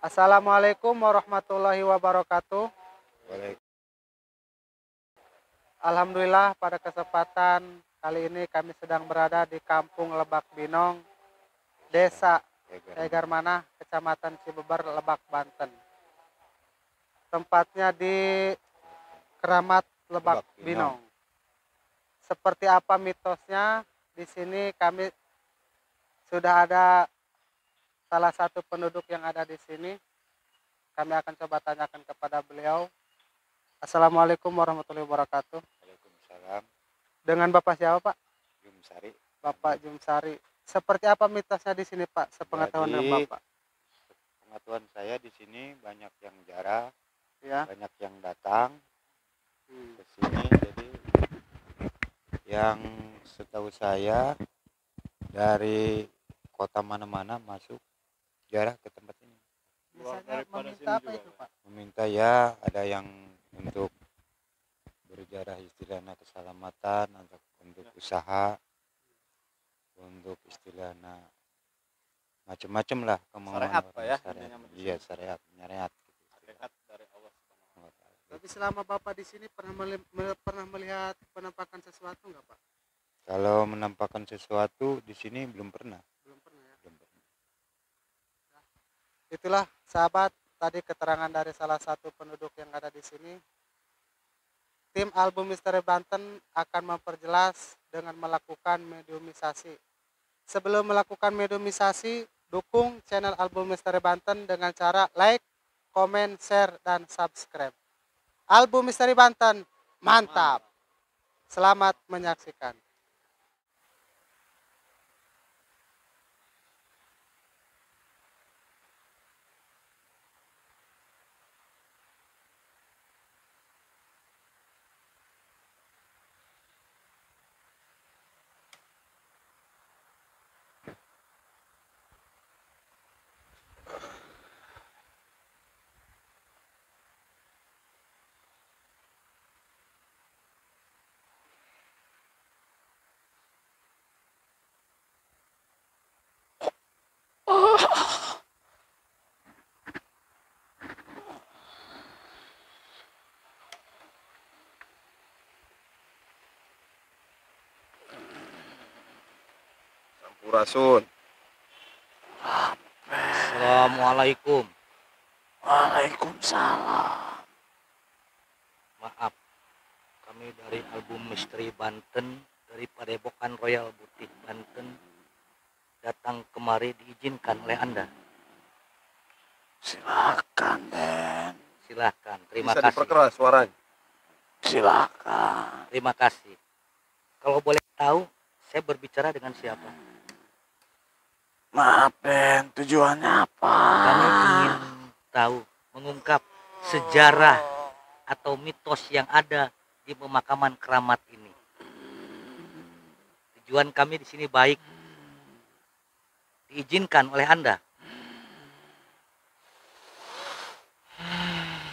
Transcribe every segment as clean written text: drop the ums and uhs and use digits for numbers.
Assalamualaikum warahmatullahi wabarakatuh. Waalaikumsalam. Alhamdulillah pada kesempatan kali ini kami sedang berada di Kampung Lebak Binong, Desa Egarmanah, Kecamatan Cibeber, Lebak, Banten. Tempatnya di Keramat Lebak Binong. Seperti apa mitosnya? Di sini kami sudah ada salah satu penduduk yang ada di sini. Kami akan coba tanyakan kepada beliau. Assalamualaikum warahmatullahi wabarakatuh. Waalaikumsalam. Dengan Bapak siapa, Pak? Jumsari. Bapak Jumsari. Seperti apa mitosnya di sini, Pak? Sepengetahuan dengan Bapak. Pengetahuan saya di sini banyak yang jarah, Ya. banyak yang datang ke sini. Jadi yang setahu saya dari kota mana-mana masuk jarah ke tempat ini. Biasanya meminta apa itu, Pak? Meminta ya ada yang untuk berjarah istilahnya keselamatan, untuk usaha, untuk istilahnya macam-macam lah kemauan syariat, Pak, ya? Iya, syariat Hakikat dari Allah Subhanahu wa Ta'ala. Tapi selama Bapak di sini pernah melihat penampakan sesuatu nggak, Pak? Kalau menampakkan sesuatu di sini belum pernah. Belum pernah, ya. Belum pernah. Itulah sahabat tadi keterangan dari salah satu penduduk yang ada di sini. Tim Album Misteri Banten akan memperjelas dengan melakukan mediumisasi. Sebelum melakukan mediumisasi, dukung channel Album Misteri Banten dengan cara like, komen, share, dan subscribe. Album Misteri Banten, mantap. Selamat menyaksikan. Sampurasun. Assalamualaikum. Waalaikumsalam. Maaf, kami dari Album Misteri Banten dari Padepokan Royal Butik Banten datang kemari diizinkan oleh Anda. Silakan, Den. Silahkan, terima Bisa kasih. diperkeras suaranya. Silakan. Terima kasih. Kalau boleh tahu, saya berbicara dengan siapa? Maaf, Den. Tujuannya apa? Kami ingin tahu, mengungkap sejarah atau mitos yang ada di pemakaman keramat ini. Tujuan kami di sini baik, diizinkan oleh Anda.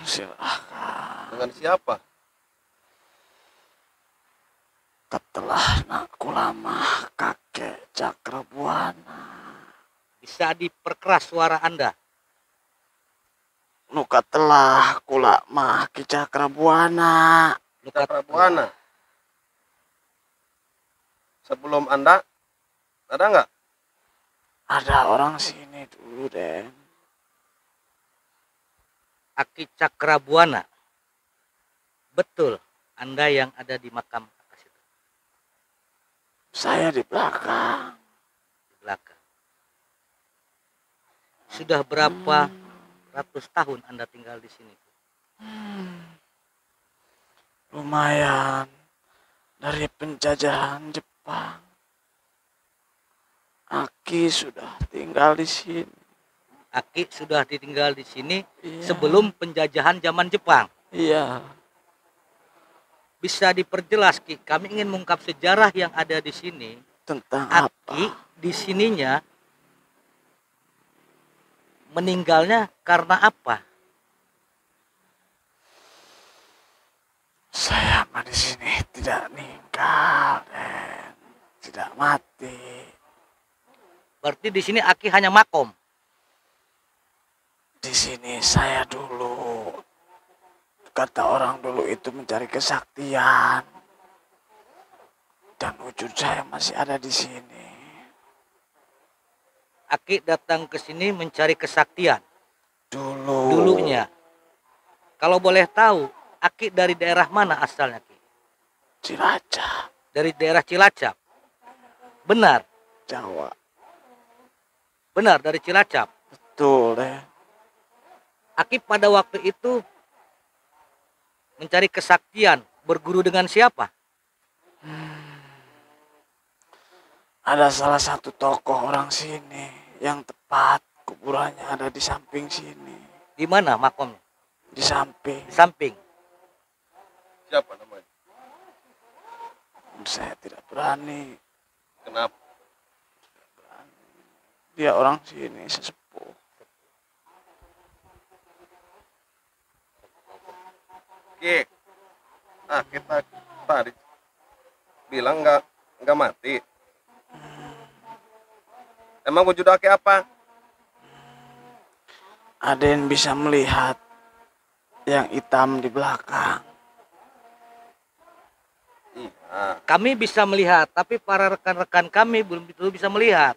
Silakan. Dengan siapa? Ketelah naku lama kakek Cakrabuana. Bisa diperkeras suara Anda. Nuka telah kula mah Ki Cakrabuana. Cakrabuana. Sebelum Anda, ada nggak? Ada orang sini dulu, Den. Aki Cakrabuana. Betul, Anda yang ada di makam atas itu. Saya di belakang. Di belakang. Sudah berapa ratus tahun Anda tinggal di sini? Lumayan. Dari penjajahan Jepang. Aki sudah tinggal di sini. Aki sudah ditinggal di sini Iya. sebelum penjajahan zaman Jepang. Iya. Bisa diperjelas, Ki? Kami ingin mengungkap sejarah yang ada di sini. Tentang Aki apa? di sininya meninggalnya karena apa? Saya mah di sini tidak meninggal, Den. Tidak mati. Berarti di sini Aki hanya makom. Di sini saya dulu, kata orang dulu itu mencari kesaktian. Dan wujud saya masih ada di sini. Aki datang ke sini mencari kesaktian Dulu. dulunya. Kalau boleh tahu, Aki dari daerah mana asalnya, Ki? Cilacap, Dari daerah Cilacap. Benar, Jawa. benar dari Cilacap. Betul deh. Aki pada waktu itu mencari kesaktian, berguru dengan siapa? Ada salah satu tokoh orang sini yang tepat kuburannya ada di samping sini. Di mana makomnya? Di samping. Di samping. Siapa namanya? Saya tidak berani. Kenapa? Dia orang sini sesepuh. Ki. Ah, kita tadi bilang nggak mati. Emang wujud Aki apa? Ada yang bisa melihat yang hitam di belakang. Iya. Kami bisa melihat, tapi para rekan-rekan kami belum betul bisa melihat.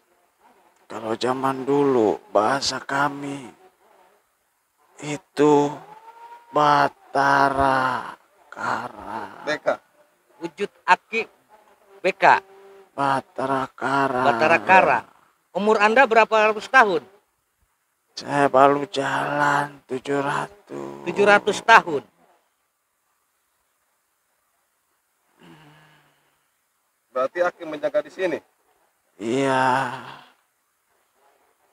Kalau zaman dulu bahasa kami itu Batara Kara. Beka. Wujud Aki BK, Batara Kara. Batara Kara. Umur Anda berapa ratus tahun? Saya baru jalan 700. 700 tahun. Berarti Aki menjaga di sini. Iya.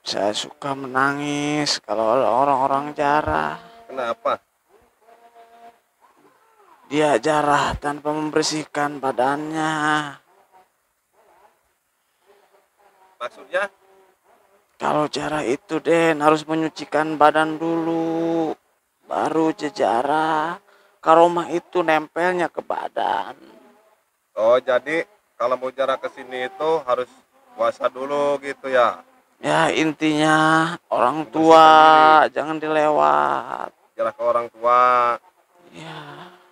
Saya suka menangis kalau ada orang-orang jarah. Kenapa? Dia jarah tanpa membersihkan badannya. Maksudnya? Kalau jarah itu Den harus menyucikan badan dulu. Baru jejarah. Karomah itu nempelnya ke badan. Oh, jadi kalau mau jarak ke sini itu harus puasa dulu gitu ya. Ya intinya orang tua jangan dilewat. Jarak ke orang tua. Ya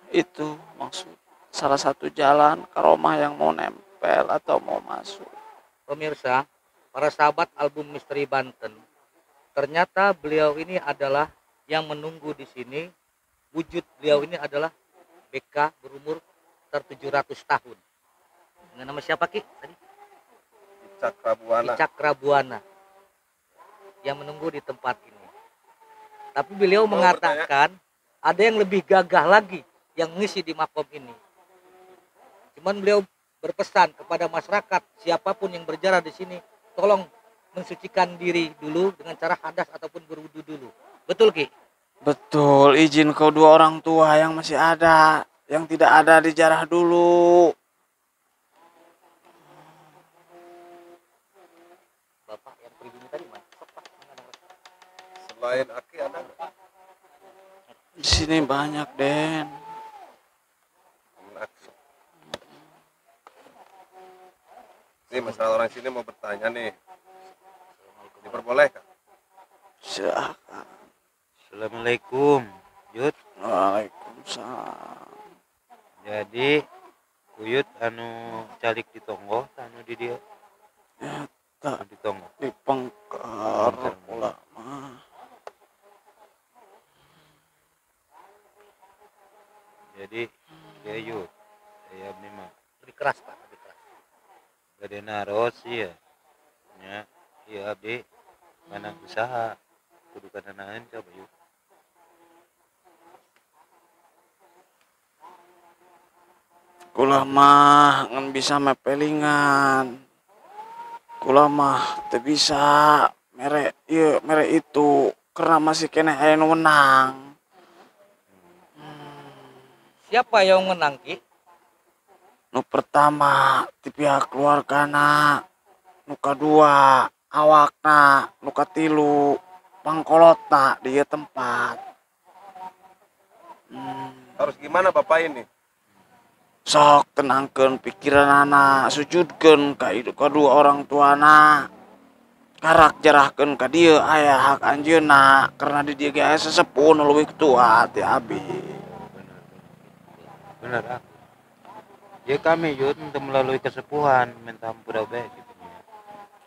itu maksud salah satu jalan karomah yang mau nempel atau mau masuk. Pemirsa, para sahabat album Misteri Banten, ternyata beliau ini adalah yang menunggu di sini. Wujud beliau ini adalah BK berumur 700 tahun. Dengan nama siapa, Ki? Tadi? Cakrabuana. Cakrabuana. Yang menunggu di tempat ini. Tapi beliau Mau mengatakan ada yang lebih gagah lagi yang mengisi di makom ini. Cuman beliau berpesan kepada masyarakat, siapapun yang berjalan di sini, tolong mensucikan diri dulu dengan cara hadas ataupun berwudu dulu. Betul, Ki? Betul, izin kedua orang tua yang masih ada, yang tidak ada dijarah dulu. Bapak yang pribumi tadi mana? Selain Aki ada nggak? Di sini banyak Den. Naksu. Ini masalah orang sini mau bertanya nih. Diperbolehkan? Silakan. Assalamualaikum, Yud. Waalaikumsalam. Jadi Kuyut anu calik di tonggo, anu di dia Ya tak di tonggo. di pengkar ulama. Jadi ya Yud, saya memang Lebih keras, Pak, lebih keras. gede naros ya. Ya, iya abdi mana usaha kudu kananaeun coba Yud. Kula mah ngan bisa mepelingan. Kula mah teu bisa mere ieu mere itu karena masih kena aya nu menang. Siapa yang menang, Ki? Nu pertama ti pihak keluargana, nu kadua awakna, nu katilu pangkolotna di ieu tempat. Harus gimana Bapak ini? Sok tenangkeun pikiran anak, sujudkeun ka kedua orang tuana. karak jarahkeun ka dieu aya hak anjeunna karena di dieu ge aya sesepuh nu leuwih tua ti abi. Benar ah. Ya kami yun untuk melalui kesepuhan minta ampun bae gitu.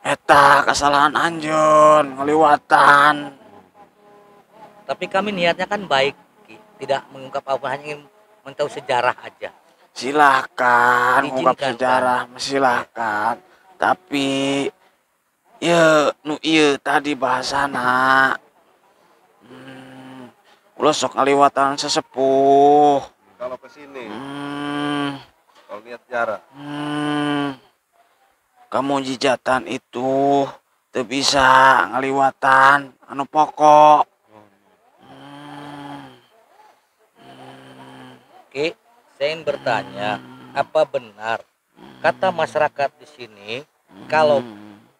Eta kesalahan anjeun ngeliwatan. Tapi kami niatnya kan baik, Ki. Tidak mengungkap apa, hanya ingin mentahu sejarah aja. Silahkan ungkap Diizinkan, sejarah, silahkan. Tapi ya nu ieu tadi bahasana. Ulah sok ngaliwatan sesepuh. Kalau ke sini, Hmm, kalau lihat jarak. Kamu jijatan itu teu bisa ngaliwatan anu pokok. Ki, saya ingin bertanya, apa benar kata masyarakat di sini kalau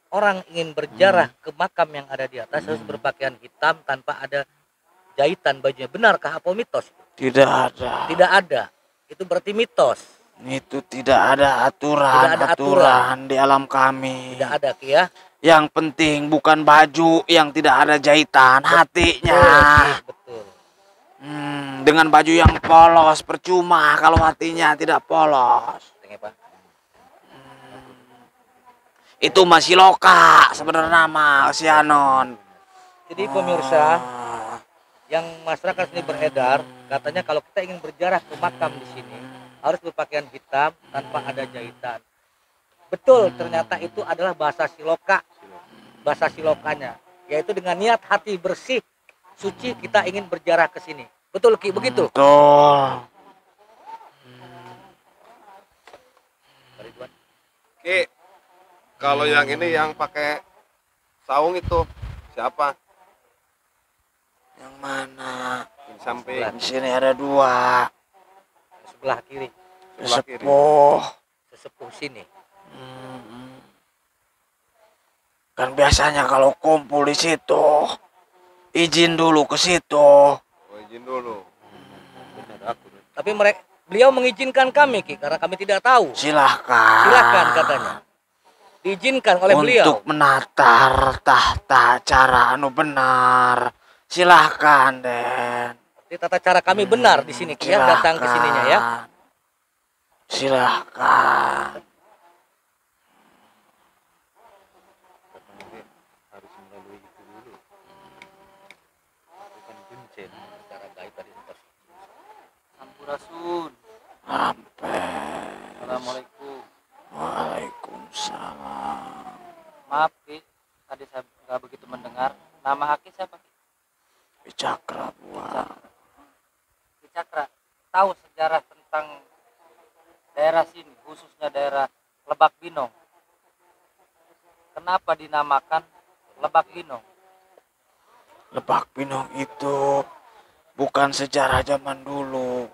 orang ingin berjarah ke makam yang ada di atas harus berpakaian hitam tanpa ada jahitan bajunya? Benarkah apa mitos? Tidak ada. Tidak ada. Itu berarti mitos. Itu tidak ada aturan, Tidak ada aturan. di alam kami. Tidak ada, Ki ya. Yang penting bukan baju yang tidak ada jahitan, hatinya. Betul. Dengan baju yang polos percuma kalau hatinya tidak polos. Itu masih loka sebenarnya nama si Anon. Jadi pemirsa, yang masyarakat sini beredar, katanya kalau kita ingin berjarah ke makam di sini harus berpakaian hitam tanpa ada jahitan. Betul, ternyata itu adalah bahasa Siloka. Bahasa Silokanya, yaitu dengan niat hati bersih, suci kita ingin berjarah ke sini. Betul, Ki, begitu? Betul. Ki, kalau yang ini yang pakai saung itu siapa? Yang mana? Di samping. Di sini ada dua. Sebelah kiri, Sebelah kiri. sesepuh sini. Kan biasanya kalau kumpul di situ, izin dulu ke situ. Oh, izin dulu. Tapi beliau mengizinkan kami, Ki, karena kami tidak tahu. Silahkan. Silakan katanya. Diizinkan oleh beliau. Untuk menatar tahta cara anu benar. Silahkan, Den. Jadi tata cara kami benar di sini, Ki, ya, datang ke sininya ya. Silahkan. Harus melalui itu dulu. Bukan kuncen. Secara gaib tadi Sampurasun. Assalamualaikum. Waalaikumsalam. Maaf Ki, tadi saya nggak begitu mendengar. Nama Aki siapa Ki? Wicakra buah. Ki Cakra. Tahu sejarah tentang daerah sini, khususnya daerah Lebak Binong. Kenapa dinamakan Lebak Binong? Lebak Binong itu bukan sejarah zaman dulu.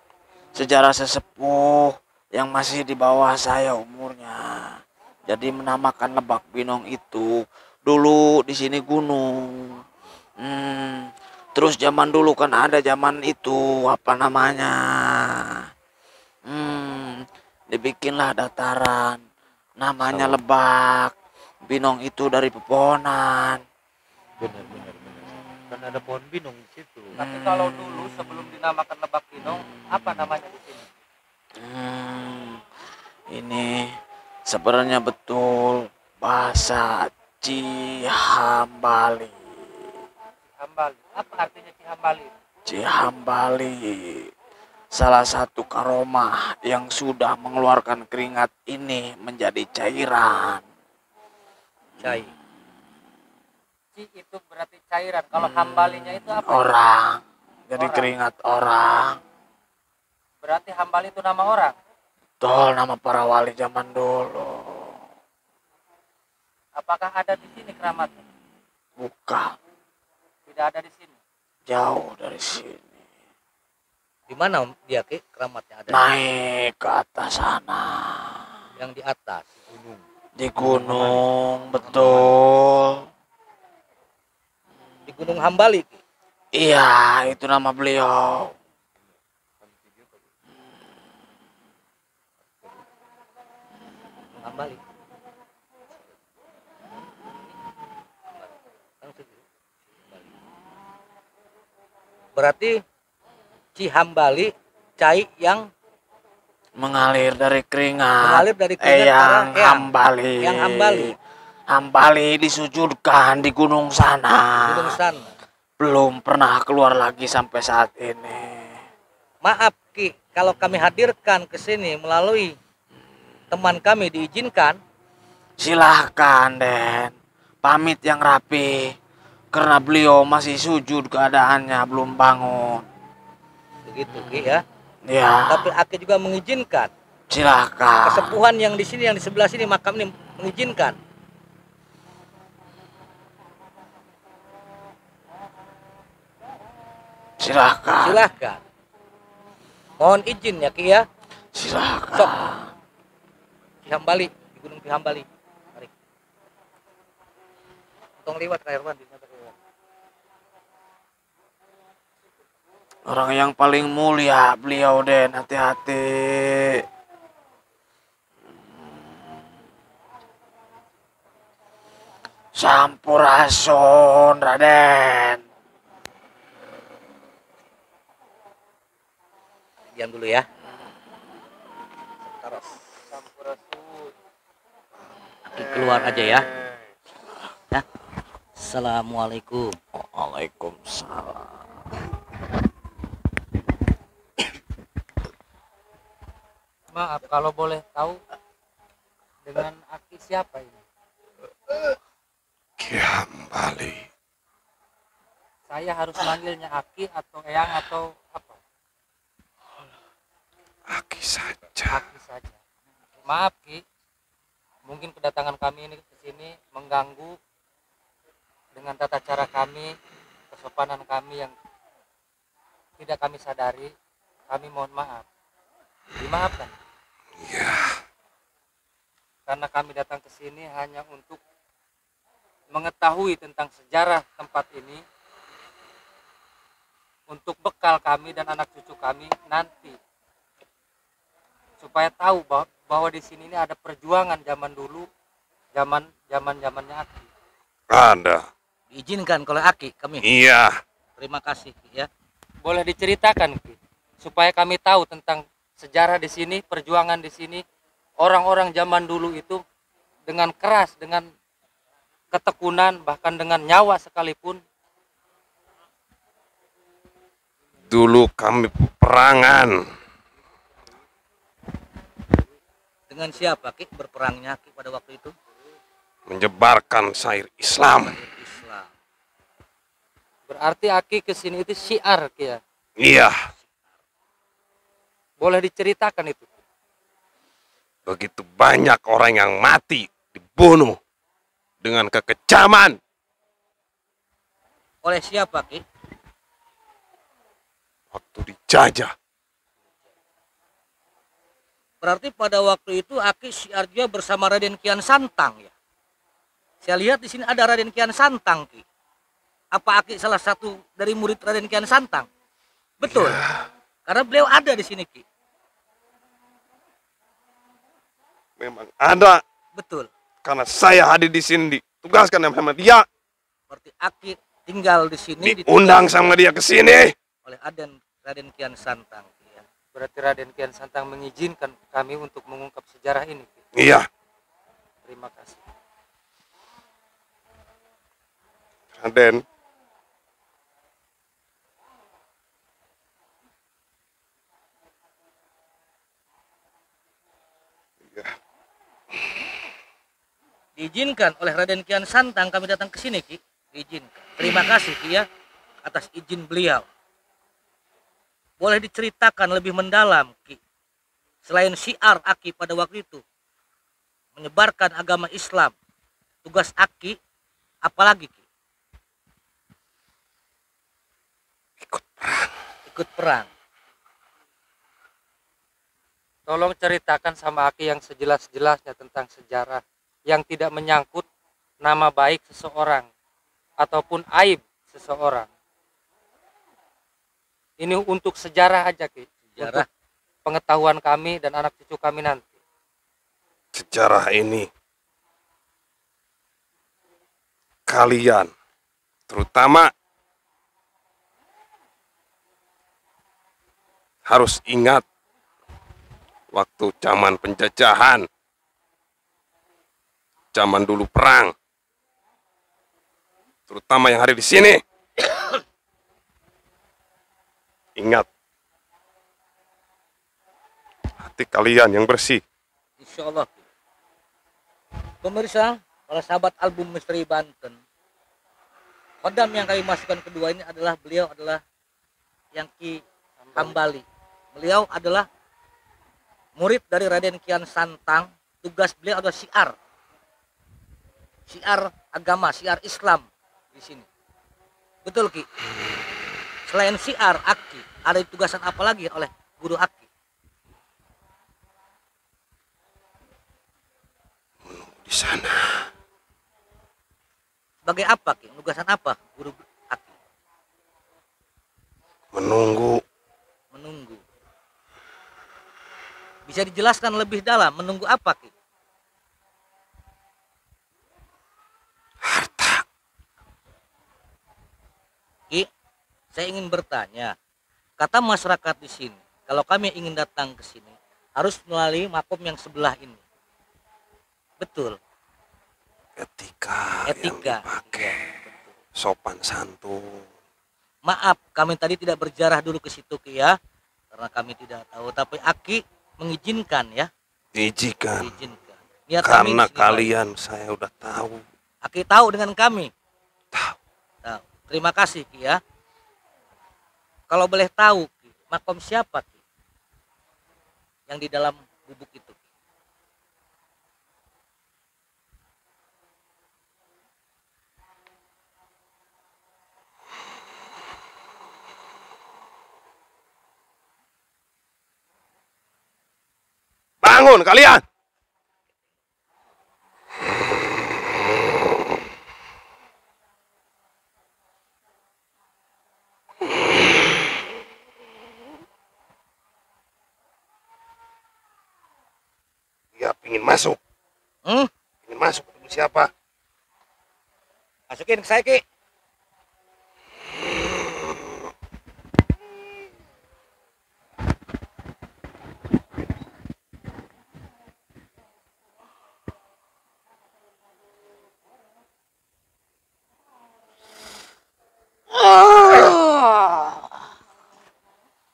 Sejarah sesepuh yang masih di bawah saya umurnya. Jadi menamakan Lebak Binong itu dulu di sini gunung. Terus zaman dulu kan ada zaman itu apa namanya? Dibikinlah dataran. Namanya Lebak. Binong itu dari pepohonan. Benar. Kan ada pohon binong di situ. Tapi kalau dulu sebelum dinamakan Lebak Binong, apa namanya di sini? Ini sebenarnya betul bahasa Cihambali. Cihambali. Apa artinya Cihambali? Cihambali, salah satu karomah yang sudah mengeluarkan keringat ini menjadi cairan. Cai. Ci itu berarti cairan. Kalau hambalinya itu apa? Orang, jadi Orang. keringat orang. Berarti hambali itu nama orang. Betul, nama para wali zaman dulu. Apakah ada di sini keramatnya? Bukan, Tidak ada di sini. jauh dari sini. Di mana dia, Ki, keramatnya ada? Naik ke atas sana. Yang di atas. Di gunung, betul. Di Gunung Hambali, Ki. Iya, itu nama beliau. Gunung Hambali. Berarti Cihambali cai yang mengalir dari keringat. mengalir dari keringat Eyang para Hambali. Eyang Hambali. Hambali disujudkan di gunung sana. Gunung sana. Belum pernah keluar lagi sampai saat ini. Maaf Ki, kalau kami hadirkan ke sini melalui teman kami diizinkan. Silahkan Den, pamit yang rapi. Karena beliau masih sujud keadaannya, belum bangun. Begitu Ki ya. Ya, Tapi Aki juga mengizinkan. silahkan. Kesepuhan yang di sini, yang di sebelah sini makam ini mengizinkan. Silahkan. Silahkan. Mohon izin ya Ki ya. Silahkan. Sok. Cihambali, di Gunung Cihambali. Mari. Untung lewat Kak Herwan. Orang yang paling mulia beliau Den, hati-hati. Sampurasun Raden. Diam dulu ya. Aki keluar aja ya. Ya. Assalamualaikum. Waalaikumsalam. Maaf kalau boleh tahu dengan Aki siapa ini? Ki Hambali. Saya harus manggilnya Aki atau Eyang atau apa? Aki saja. Aki saja. Maaf Ki, mungkin kedatangan kami ini ke sini mengganggu dengan tata cara kami, kesopanan kami yang tidak kami sadari. Kami mohon maaf. Dimaafkan. Ya, Karena kami datang ke sini hanya untuk mengetahui tentang sejarah tempat ini untuk bekal kami dan anak cucu kami nanti, supaya tahu bahwa di sini ini ada perjuangan zaman dulu, zamannya Aki. ada. Diizinkan oleh Aki kami. Iya. Terima kasih Ki ya. Boleh diceritakan Ki, supaya kami tahu tentang sejarah di sini, perjuangan di sini, orang-orang zaman dulu itu dengan keras, dengan ketekunan, bahkan dengan nyawa sekalipun. Dulu kami peperangan. Dengan siapa Ki berperangnya Ki pada waktu itu? Menyebarkan syair Islam. Islam. Berarti Aki kesini itu syiar Ki ya. Iya. Boleh diceritakan itu? Begitu banyak orang yang mati, dibunuh dengan kekejaman. Oleh siapa Ki? Waktu dijajah. Berarti pada waktu itu Aki syiar juga bersama Raden Kian Santang ya. Saya lihat di sini ada Raden Kian Santang Ki. Apa Aki salah satu dari murid Raden Kian Santang? Betul. Ya, Karena beliau ada di sini Ki. memang ada. Betul. Karena saya hadir di sini ditugaskan sama dia. Berarti Aki tinggal di sini Diundang sama dia ke sini. oleh Raden Kian Santang Ki ya. Berarti Raden Kian Santang mengizinkan kami untuk mengungkap sejarah ini Ki. Iya. Terima kasih. Raden. Iya. Diizinkan oleh Raden Kian Santang kami datang ke sini Ki. Diizinkan. Terima kasih Ki ya atas izin beliau. Boleh diceritakan lebih mendalam Ki. Selain syiar Aki pada waktu itu menyebarkan agama Islam, tugas Aki apalagi Ki? Ikut perang. Ikut perang. Tolong ceritakan sama Aki yang sejelas-jelasnya tentang sejarah yang tidak menyangkut nama baik seseorang ataupun aib seseorang. Ini untuk sejarah aja Ki. Sejarah. Untuk pengetahuan kami dan anak cucu kami nanti. Sejarah ini kalian, terutama harus ingat waktu zaman penjajahan, zaman dulu perang, terutama yang ada di sini. Ingat, hati kalian yang bersih. Insya Allah. Pemirsa, para sahabat album Misteri Banten, kodam yang kami masukkan kedua ini adalah beliau adalah Yang Ki Hambali. Beliau adalah murid dari Raden Kian Santang. Tugas beliau adalah syiar agama, syiar Islam di sini. Betul Ki? Selain syiar Aki, ada tugasan apa lagi oleh guru Aki? Di sana Sebagai apa Ki? Tugasan apa guru Aki? menunggu. Bisa dijelaskan lebih dalam, menunggu apa Ki? Harta. Ki, saya ingin bertanya. Kata masyarakat di sini, kalau kami ingin datang ke sini, harus melalui makom yang sebelah ini. Betul. Etika yang Etika. dipakai, Iya, betul. sopan santun. Maaf, kami tadi tidak berjarah dulu ke situ Ki ya, karena kami tidak tahu. Tapi Aki mengizinkan ya, Izinkan, mengizinkan. Niat kami karena di sini kalian saya udah tahu. baik. Aki tahu dengan kami. Tahu. Tahu. Terima kasih Ki ya. Kalau boleh tahu, Ki, makom siapa Ki? Yang di dalam gubuk itu. Ki? Bangun kalian. Dia pingin masuk. Pingin masuk ketemu siapa? Masukin ke saya Ki.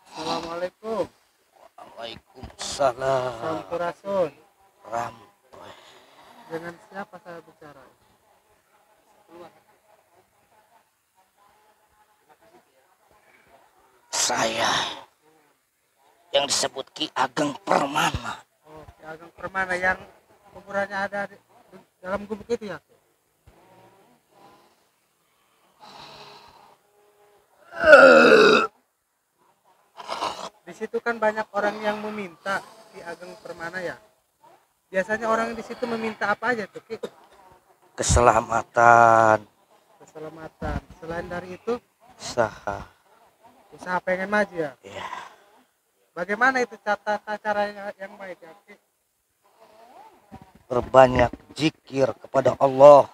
Assalamualaikum. Waalaikumsalam. Sampurasun. Rampai. Dengan siapa saya bicara? Saya yang disebut Ki Ageng Permana. Oh, Ki Ageng Permana yang kuburannya ada di dalam gubuk itu ya? Di situ kan banyak orang yang meminta Ki Ageng Permana ya. Biasanya orang di situ meminta apa aja tuh Ki? Keselamatan. Keselamatan. Selain dari itu, Usaha. pengen maju ya. Ya. Bagaimana itu tata cara yang baik ya Ki? Berbanyak zikir kepada Allah.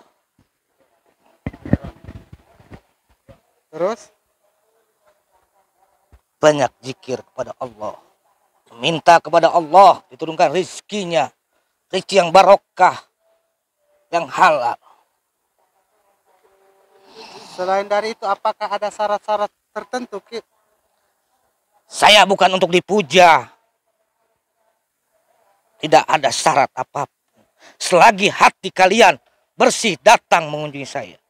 Terus Banyak zikir kepada Allah. Minta kepada Allah diturunkan rizkinya. Rizki yang barokah. Yang halal. selain dari itu apakah ada syarat-syarat tertentu Ki? Saya bukan untuk dipuja. Tidak ada syarat apapun. Selagi hati kalian bersih datang mengunjungi saya.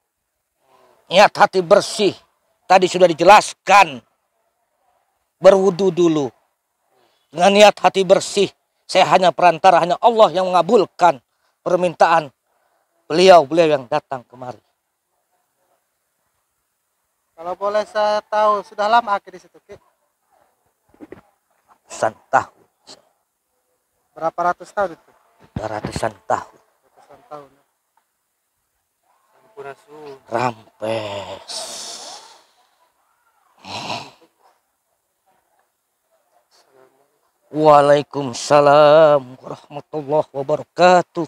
Niat hati bersih. Tadi sudah dijelaskan. Berwudu dulu. Dengan niat hati bersih. Saya hanya perantara, hanya Allah yang mengabulkan permintaan beliau yang datang kemari. Kalau boleh saya tahu, sudah lama Ki di situ Ki? Ratusan tahun. Berapa ratus tahun itu? Ratusan tahun. Ratusan tahun. Ya. Sampurasun. Rampes. Waalaikumsalam warahmatullahi wabarakatuh.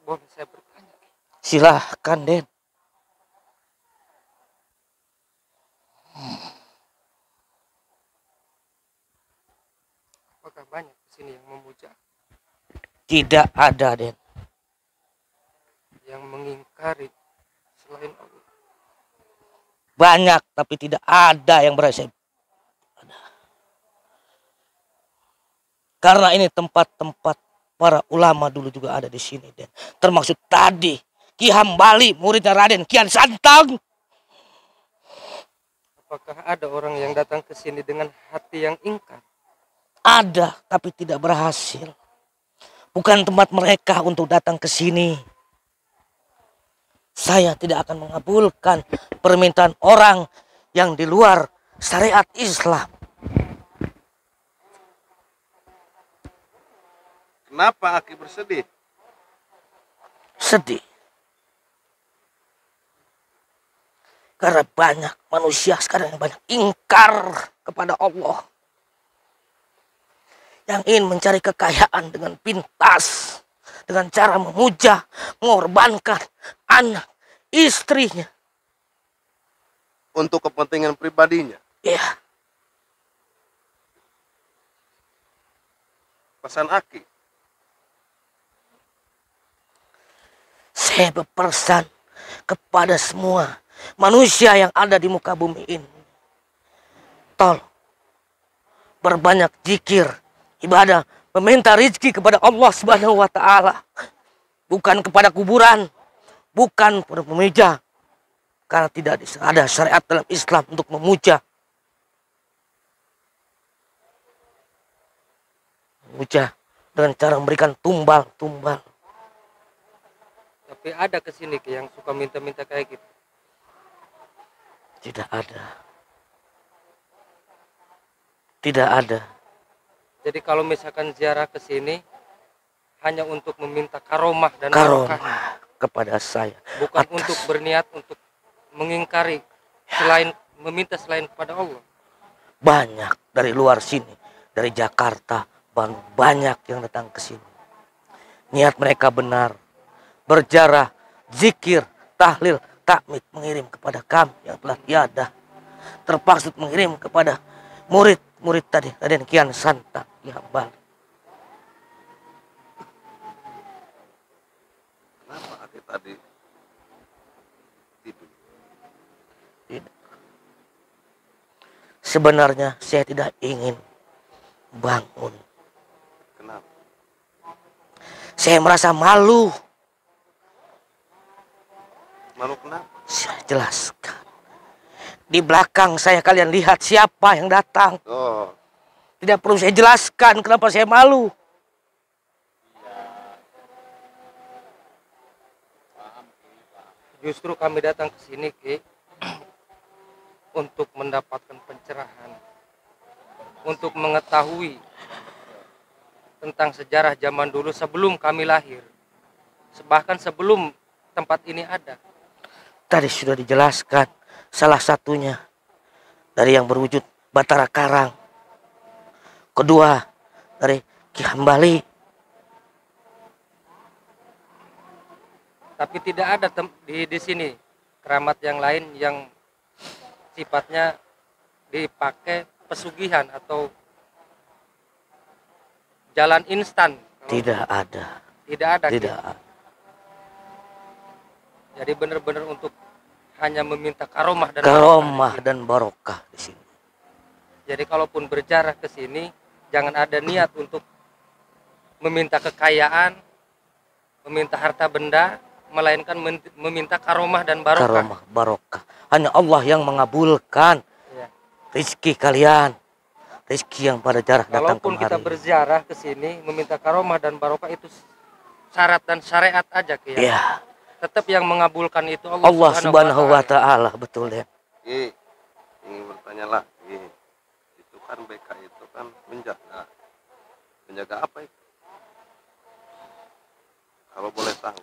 Boleh saya bertanya? Silahkan Den. Apakah banyak di sini yang memuja, Tidak ada, Den. yang mengingkari selain Allah? Banyak, tapi tidak ada yang berhasil. Karena ini tempat-tempat para ulama dulu juga ada di sini, Den. Termasuk tadi Ki Hambali, muridnya Raden Kian Santang. Apakah ada orang yang datang ke sini dengan hati yang ingkar? Ada, tapi tidak berhasil. Bukan tempat mereka untuk datang ke sini. Saya tidak akan mengabulkan permintaan orang yang di luar syariat Islam. Kenapa Aki bersedih? Sedih. Karena banyak manusia sekarang yang banyak ingkar kepada Allah. Yang ingin mencari kekayaan dengan pintas. Dengan cara memuja, mengorbankan anak, istrinya. Untuk kepentingan pribadinya. Ya, Pesan Aki. saya berpesan kepada semua manusia yang ada di muka bumi ini. Tolong berbanyak zikir, ibadah, meminta rezeki kepada Allah Subhanahu wa taala. Bukan kepada kuburan, bukan kepada pemuja. Karena tidak ada syariat dalam Islam untuk memuja. Memuja dengan cara memberikan tumbal-tumbal. Tapi ada ke sini yang suka minta-minta kayak gitu. Tidak ada. Tidak ada. Jadi kalau misalkan ziarah ke sini hanya untuk meminta karomah dan barokah, Karomah kepada saya. bukan atas- untuk berniat untuk mengingkari selain meminta selain kepada Allah. Banyak dari luar sini. Dari Jakarta. Banyak yang datang ke sini. Niat mereka benar. Berjarah, zikir, tahlil, takmid mengirim kepada kami yang telah tiada. Terpaksud mengirim kepada murid-murid tadi, Raden Kian Santang, Ki Hambali. Kenapa Aki tadi tidur? Tidak. Sebenarnya saya tidak ingin bangun. Kenapa? Saya merasa malu. Malu kenapa? Saya jelaskan. Di belakang saya kalian lihat siapa yang datang. Oh, Tidak perlu saya jelaskan kenapa saya malu. Justru kami datang ke sini Ki untuk mendapatkan pencerahan, untuk mengetahui tentang sejarah zaman dulu sebelum kami lahir, bahkan sebelum tempat ini ada. Tadi sudah dijelaskan salah satunya dari yang berwujud Batara Karang. Kedua dari Ki Hambali. Tapi tidak ada di sini keramat yang lain yang sifatnya dipakai pesugihan atau jalan instan. Tidak ada. Tidak ada. Ki. Tidak ada. Jadi benar-benar untuk hanya meminta karomah dan Karomah barokah. dan barokah di sini. Jadi kalaupun berjarah ke sini jangan ada niat untuk meminta kekayaan, meminta harta benda, melainkan meminta karomah dan barokah. Karomah barokah. Hanya Allah yang mengabulkan Ya. rezeki kalian. Rezeki yang pada jarah datang Kalaupun kita kemari. berziarah ke sini meminta karomah dan barokah itu syarat dan syariat aja Ki, ya. Ya, Tetap yang mengabulkan itu Allah, Allah Subhanahu wa taala, betul ya. Ki, ingin bertanya lagi. Itu kan BK itu kan menjaga. Menjaga apa itu? Kalau boleh tahu.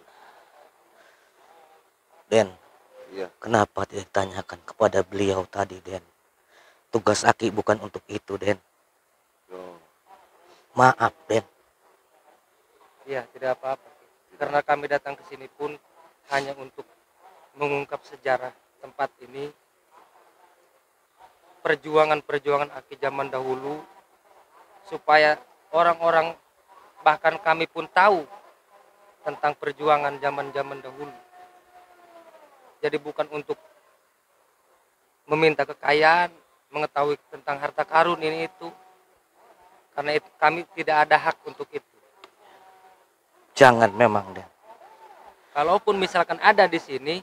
Den, Iya. kenapa tidak ditanyakan kepada beliau tadi, Den? Tugas Aki bukan untuk itu, Den. Oh, Maaf, Den. Iya, tidak apa-apa. Karena kami datang ke sini pun hanya untuk mengungkap sejarah tempat ini, perjuangan-perjuangan Aki zaman dahulu, supaya orang-orang, bahkan kami pun tahu tentang perjuangan zaman-zaman dahulu. Jadi bukan untuk meminta kekayaan, mengetahui tentang harta karun ini itu, karena itu kami tidak ada hak untuk itu. Jangan memang deh. Kalaupun misalkan ada di sini,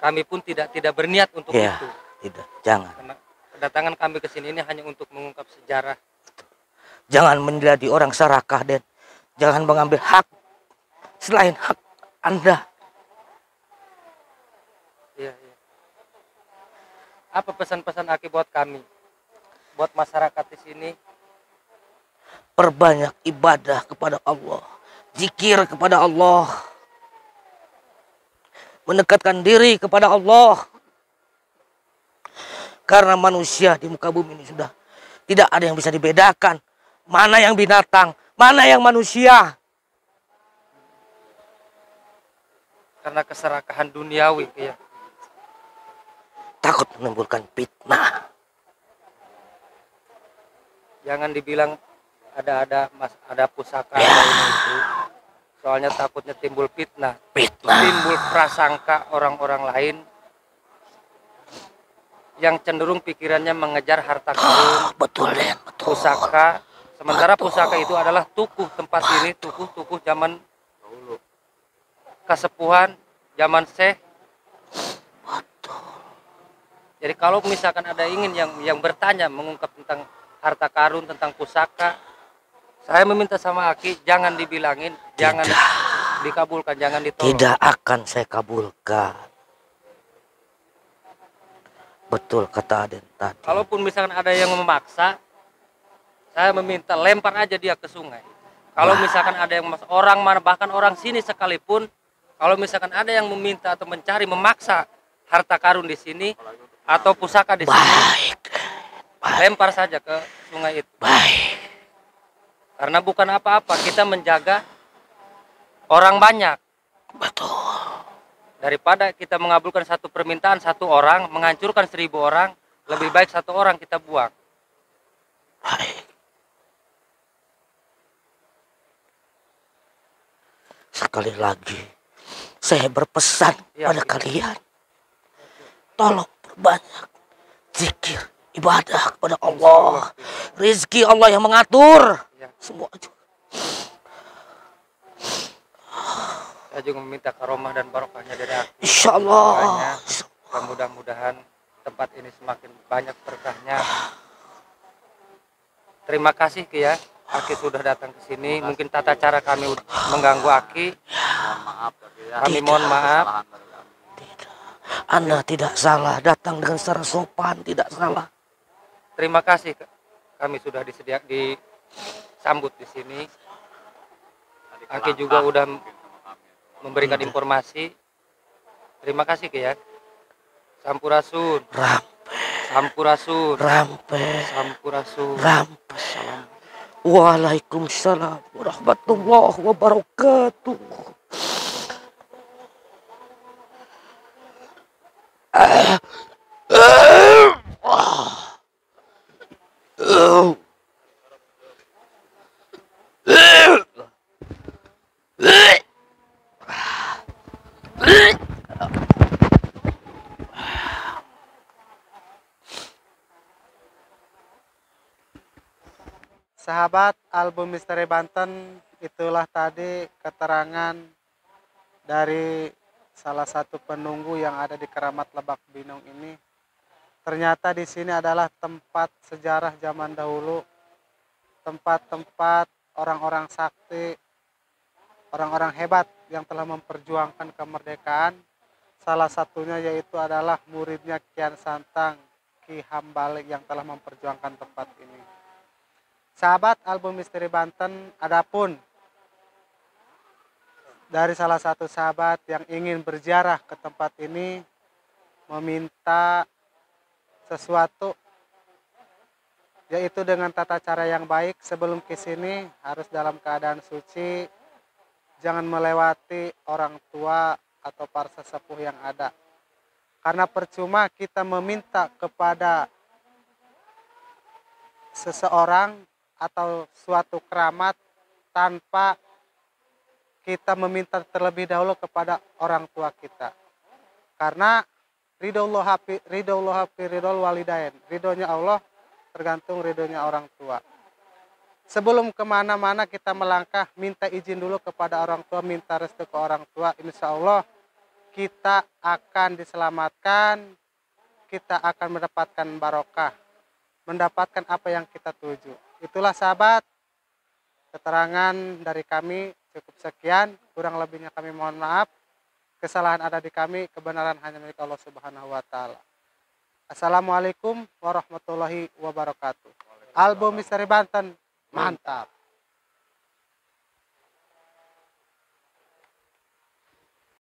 kami pun tidak berniat untuk Ya, itu. tidak, jangan. Karena kedatangan kami ke sini ini hanya untuk mengungkap sejarah. Jangan menjadi orang serakah, Den. Jangan mengambil hak selain hak Anda. Iya, iya. Apa pesan-pesan Aki buat kami, buat masyarakat di sini? Perbanyak ibadah kepada Allah, zikir kepada Allah, mendekatkan diri kepada Allah. Karena manusia di muka bumi ini sudah tidak ada yang bisa dibedakan. Mana yang binatang, mana yang manusia. Karena keserakahan duniawi, ya. Takut menimbulkan fitnah. Jangan dibilang ada pusaka ada ini itu. Soalnya takutnya timbul fitnah, timbul prasangka orang-orang lain yang cenderung pikirannya mengejar harta karun, Betul, Den. Betul. pusaka. Sementara pusaka itu adalah tukuh tempat ini, tukuh zaman dahulu, kasepuhan, zaman Syekh. Jadi kalau misalkan ada ingin yang bertanya mengungkap tentang harta karun, tentang pusaka, saya meminta sama Aki jangan dibilangin, jangan dikabulkan, jangan ditolong. Tidak akan saya kabulkan. Betul kata Aden tadi. Kalaupun misalkan ada yang memaksa, saya meminta lempar aja dia ke sungai. Kalau misalkan ada yang orang mana, bahkan orang sini sekalipun, kalau misalkan ada yang meminta atau mencari, memaksa harta karun di sini atau pusaka di sini, Baik. lempar saja ke sungai itu. Baik. Karena bukan apa-apa, kita menjaga orang banyak. Betul. Daripada kita mengabulkan satu permintaan satu orang, menghancurkan 1000 orang, lebih baik satu orang kita buang. Baik. Sekali lagi, saya berpesan Ya, pada kalian. Tolong perbanyak zikir, ibadah kepada Allah. Rizki Allah yang mengatur. Ya. Semua juga. Saya juga meminta karomah dan barokahnya dari Aki. Insya Allah. Dan mudah-mudahan tempat ini semakin banyak berkahnya. Terima kasih Ki ya, Aki sudah datang ke sini. Mungkin tata cara kami mengganggu Aki. Kami mohon maaf. Anda tidak salah, datang dengan secara sopan, tidak salah. Terima kasih kami sudah disambut di sini. Aki juga udah memberikan informasi. Terima kasih Ki ya. Sampurasun. Sampurasun. Sampurasun. Waalaikumsalam warahmatullahi wabarakatuh. Sahabat album Misteri Banten, itulah tadi keterangan dari salah satu penunggu yang ada di Keramat Lebak Binong ini. Ternyata di sini adalah tempat sejarah zaman dahulu, tempat-tempat orang-orang sakti, orang-orang hebat yang telah memperjuangkan kemerdekaan. Salah satunya yaitu adalah muridnya Kian Santang, Ki Hambalik yang telah memperjuangkan tempat ini. Sahabat album Misteri Banten, adapun dari salah satu sahabat yang ingin berziarah ke tempat ini meminta sesuatu, yaitu dengan tata cara yang baik. Sebelum ke sini harus dalam keadaan suci, jangan melewati orang tua atau para sesepuh yang ada, karena percuma kita meminta kepada seseorang atau suatu keramat tanpa kita meminta terlebih dahulu kepada orang tua kita. Karena ridhoullah fi ridhol walidain. Ridhonya Allah tergantung ridhonya orang tua. Sebelum kemana-mana kita melangkah, minta izin dulu kepada orang tua, minta restu ke orang tua. Insya Allah kita akan diselamatkan, kita akan mendapatkan barokah, mendapatkan apa yang kita tuju. Itulah sahabat, keterangan dari kami cukup sekian, kurang lebihnya kami mohon maaf. Kesalahan ada di kami, kebenaran hanya milik Allah Subhanahu wa taala. Assalamualaikum warahmatullahi wabarakatuh. Album Misteri Banten, mantap.